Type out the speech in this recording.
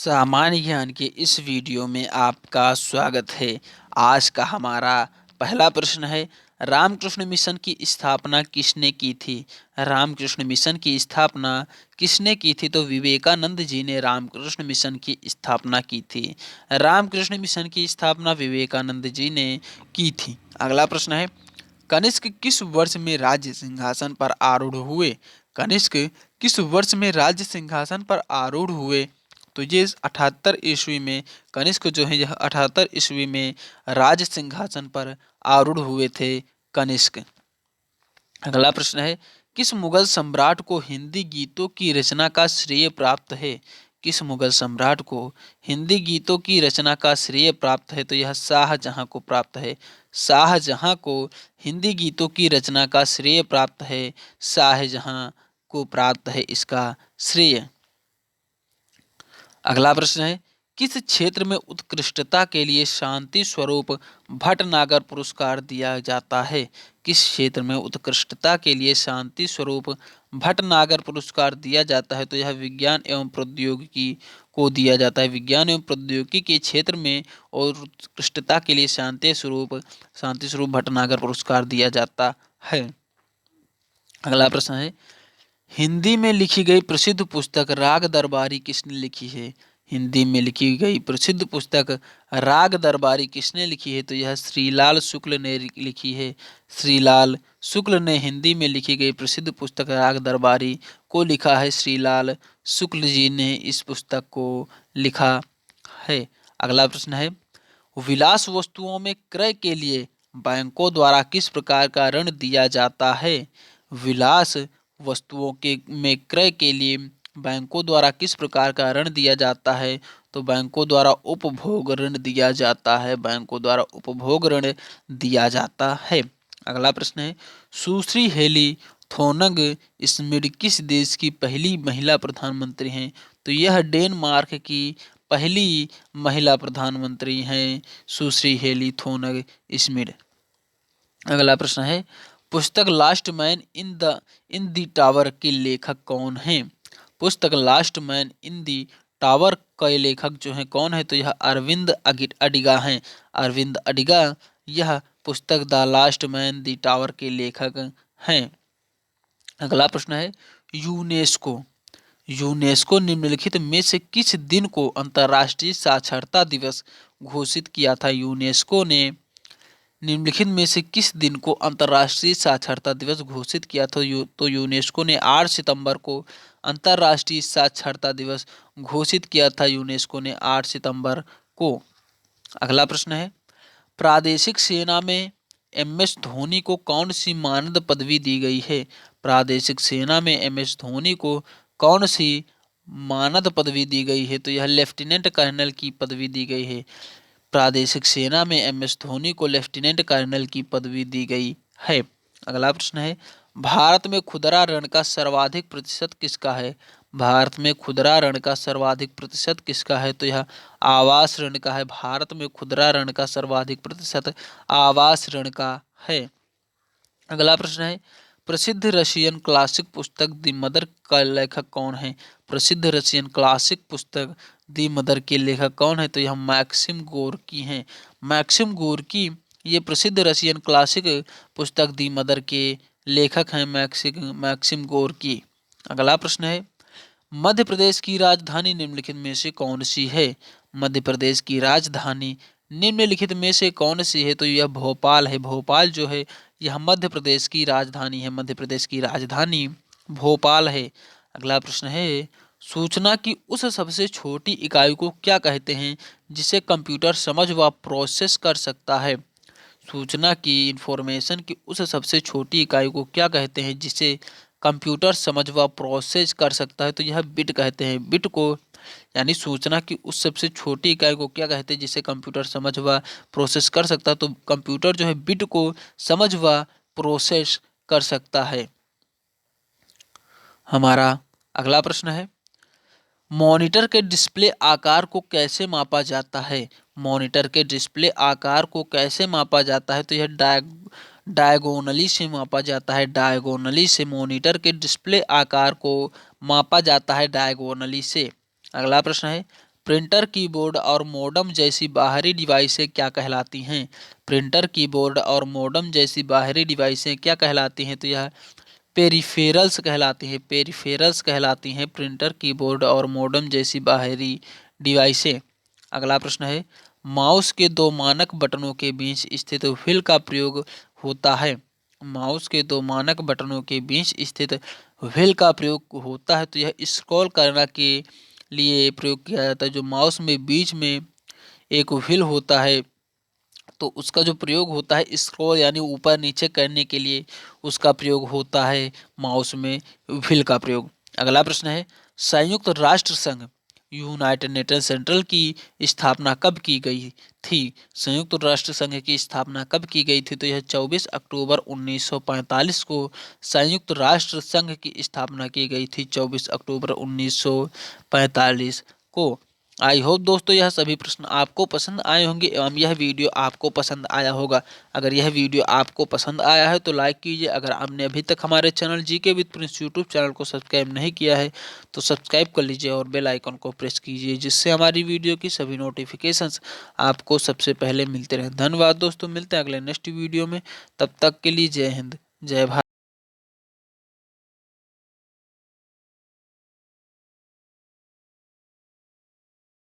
सामान्य ज्ञान के इस वीडियो में आपका स्वागत है। आज का हमारा पहला प्रश्न है, रामकृष्ण मिशन की स्थापना किसने की थी? रामकृष्ण मिशन की स्थापना किसने की थी? तो विवेकानंद जी ने रामकृष्ण मिशन की स्थापना की थी। रामकृष्ण मिशन की स्थापना विवेकानंद जी ने की थी। अगला प्रश्न है, कनिष्क किस वर्ष में राज्य सिंहासन पर आरूढ़ हुए? कनिष्क किस वर्ष में राज्य सिंहासन पर आरूढ़ हुए? तो ये 78 ईस्वी में कनिष्क जो है, यह 78 ईस्वी में राज सिंहासन पर आरूढ़ हुए थे कनिष्क। अगला प्रश्न है, किस मुगल सम्राट को हिंदी गीतों की रचना का श्रेय प्राप्त है? किस मुगल सम्राट को हिंदी गीतों की रचना का श्रेय प्राप्त है? तो यह शाहजहां को प्राप्त है। शाहजहां को हिंदी गीतों की रचना का श्रेय प्राप्त है। शाहजहां को प्राप्त है इसका श्रेय। अगला प्रश्न है, किस क्षेत्र में उत्कृष्टता के लिए शांति स्वरूप भटनागर पुरस्कार दिया जाता है? किस क्षेत्र में उत्कृष्टता के लिए शांति स्वरूप भटनागर पुरस्कार दिया जाता है? तो यह विज्ञान एवं प्रौद्योगिकी को दिया जाता है। विज्ञान एवं प्रौद्योगिकी के क्षेत्र में और उत्कृष्टता के लिए शांति स्वरूप भटनागर पुरस्कार दिया जाता है। अगला प्रश्न है, हिंदी में लिखी गई प्रसिद्ध पुस्तक राग दरबारी किसने लिखी है? हिंदी में लिखी गई प्रसिद्ध पुस्तक राग दरबारी किसने लिखी है? तो यह श्रीलाल शुक्ल ने लिखी है। श्रीलाल शुक्ल ने हिंदी में लिखी गई प्रसिद्ध पुस्तक राग दरबारी को लिखा है। श्रीलाल शुक्ल जी ने इस पुस्तक को लिखा है। अगला प्रश्न है, विलास वस्तुओं में क्रय के लिए बैंकों द्वारा किस प्रकार का ऋण दिया जाता है? विलास वस्तुओं के में क्रय के लिए बैंकों द्वारा किस प्रकार का ऋण दिया जाता है? तो बैंकों द्वारा उपभोग ऋण दिया जाता है। बैंकों द्वारा उपभोग ऋण दिया जाता है। अगला प्रश्न है, सुश्री हेली थोनग स्मिड किस देश की पहली महिला प्रधानमंत्री हैं? तो यह डेनमार्क की पहली महिला प्रधानमंत्री हैं सुश्री हेली थोनग स्मिड। अगला प्रश्न है, पुस्तक last man in the tower के लेखक कौन हैं? पुस्तक last man in the tower के लेखक जो हैं कौन है? तो यह अरविंद अडिगा हैं। अरविंद अडिगा यह पुस्तक the last man the tower के लेखक हैं। अगला प्रश्न है, यूनेस्को यूनेस्को निम्नलिखित में से किस दिन को अंतर्राष्ट्रीय साक्षरता दिवस घोषित किया था? यूनेस्को ने निम्नलिखित में से किस दिन को अंतर्राष्ट्रीय साक्षरता दिवस घोषित किया था? तो यूनेस्को ने 8 सितंबर को अंतर्राष्ट्रीय साक्षरता दिवस घोषित किया था। यूनेस्को ने 8 सितंबर को। अगला प्रश्न है, प्रादेशिक सेना में एम.एस. धोनी को कौन सी मानद पदवी दी गई है? प्रादेशिक सेना में एम.एस. धोनी को कौन सी मानद पदवी दी गई है? तो यह लेफ्टिनेंट कर्नल की पदवी दी गई है। प्रादेशिक सेना में एम.एस. धोनी को लेफ्टिनेंट कर्नल की पदवी दी गई है। अगला प्रश्न है, भारत में खुदरा ऋण का सर्वाधिक प्रतिशत किसका है? भारत में खुदरा ऋण का सर्वाधिक प्रतिशत किसका है? तो यह आवास ऋण का है। भारत में खुदरा ऋण का सर्वाधिक प्रतिशत आवास ऋण का है। अगला प्रश्न है, प्रसिद्ध रशियन क्लासिक पुस्तक द मदर का लेखक कौन है? प्रसिद्ध रशियन क्लासिक पुस्तक द मदर के लेखक कौन है? तो यह मैक्सिम गोर्की हैं। मैक्सिम गोर्की ये प्रसिद्ध रशियन क्लासिक पुस्तक द मदर के लेखक हैं। Maxim Gorky. अगला प्रश्न है, मध्य प्रदेश की राजधानी निम्नलिखित में से कौन सी है? मध्य प्रदेश की राजधानी निम्नलिखित में से कौन सी है? तो यह भोपाल है। भोपाल जो है यह मध्य प्रदेश की राजधानी है। मध्य प्रदेश की राजधानी भोपाल है। अगला प्रश्न है, सूचना की उस सबसे छोटी इकाई को क्या कहते हैं जिसे कंप्यूटर समझ व प्रोसेस कर सकता है? सूचना की इंफॉर्मेशन की उस सबसे छोटी इकाई को क्या कहते हैं जिसे कंप्यूटर समझ व प्रोसेस कर सकता है? तो यह बिट कहते हैं। बिट को यानी सूचना की उस सबसे छोटी इकाई को क्या कहते हैं जिसे कंप्यूटर समझ व प्रोसेस कर सकता है? तो कंप्यूटर जो है बिट को समझ व प्रोसेस कर सकता है। हमारा अगला प्रश्न है, मॉनिटर के डिस्प्ले आकार को कैसे मापा जाता है? मॉनिटर के डिस्प्ले आकार को कैसे मापा जाता है? तो यह डायगोनली से मापा जाता है। डायगोनली से मॉनिटर के डिस्प्ले आकार को मापा जाता है। डायगोनली से। अगला प्रश्न है, प्रिंटर कीबोर्ड और मोडेम जैसी बाहरी डिवाइसें क्या कहलाती हैं? प्रिंटर कीबोर्ड और मोडेम जैसी बाहरी डिवाइसें क्या कहलाती हैं? तो यह पेरिफेरल्स कहलाती हैं। पेरिफेरल्स कहलाती हैं प्रिंटर कीबोर्ड और मोडेम जैसी बाहरी डिवाइसें। अगला प्रश्न है, माउस के दो मानक बटनों के बीच स्थित व्हील का प्रयोग होता है। माउस के दो मानक बटनों के बीच स्थित व्हील का प्रयोग होता है। तो यह स्क्रॉल करने के लिए प्रयोग किया जाता है। जो माउस में बीच में एक व्हील होता है, तो उसका जो प्रयोग होता है स्क्रॉल यानी ऊपर नीचे करने के लिए उसका प्रयोग होता है माउस में व्हील का प्रयोग। अगला प्रश्न है, संयुक्त राष्ट्र संघ यूनाइटेड नेशन सेंट्रल की स्थापना कब की गई थी? संयुक्त राष्ट्र संघ की स्थापना कब की गई थी? तो यह 24 अक्टूबर 1945 को संयुक्त राष्ट्र संघ की स्थापना की गई थी। 24 अक्टूबर 1945 को। आई होप दोस्तों यह सभी प्रश्न आपको पसंद आए होंगे एवं यह वीडियो आपको पसंद आया होगा। अगर यह वीडियो आपको पसंद आया है तो लाइक कीजिए। अगर आपने अभी तक हमारे channel GK with Prince YouTube channel को सब्सक्राइब नहीं किया है तो सब्सक्राइब कर लीजिए और बेल आइकन को प्रेस कीजिए, जिससे हमारी वीडियो की सभी नोटिफिकेशंस आपको सबसे पहले मिलते रहें। धन्यवाद दोस्तों, मिलते हैं अगले नेक्स्ट वीडियो में। तब तक के लिए जय हिंद, जय भारत।